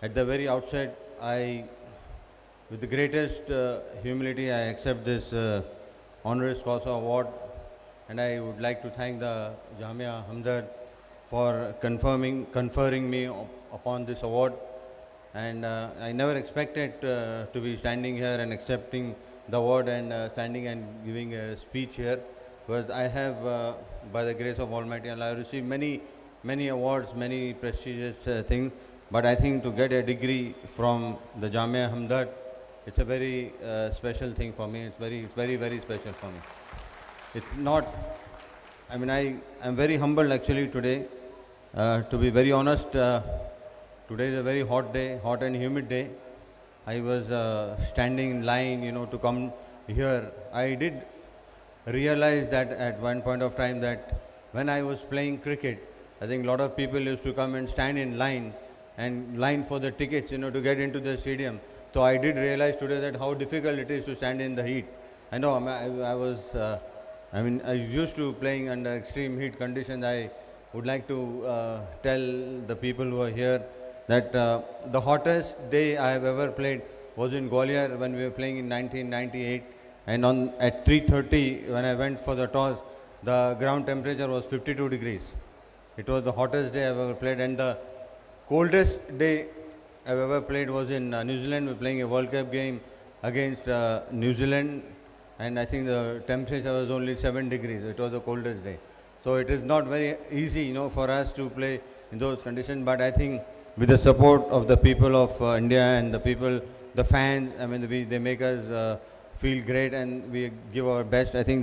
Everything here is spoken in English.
At the very outset, with the greatest humility, I accept this honoris causa award, and I would like to thank the Jamia Hamdard for conferring me upon this award. And I never expected to be standing here and accepting the award and standing and giving a speech here. But I have, by the grace of Almighty Allah, received many awards, many prestigious things. But I think to get a degree from the Jamia Hamdard, it's a very special thing for me. It's very, very special for me. It's not, I mean, I'm very humbled actually today. To be very honest, today is a very hot day, hot and humid day. I was standing in line, to come here. I did realize that at one point of time that when I was playing cricket, I think a lot of people used to come and stand in line for the tickets, to get into the stadium. So I did realize today that how difficult it is to stand in the heat. I know I used to playing under extreme heat conditions. I would like to tell the people who are here that the hottest day I have ever played was in Gwalior when we were playing in 1998. And at 3:30, when I went for the toss, the ground temperature was 52 degrees. It was the hottest day I've ever played. And the coldest day I've ever played was in New Zealand. We were playing a World Cup game against New Zealand. And I think the temperature was only 7 degrees. It was the coldest day. So it is not very easy, for us to play in those conditions. But I think with the support of the people of India and the fans, they make us feel great and we give our best. I think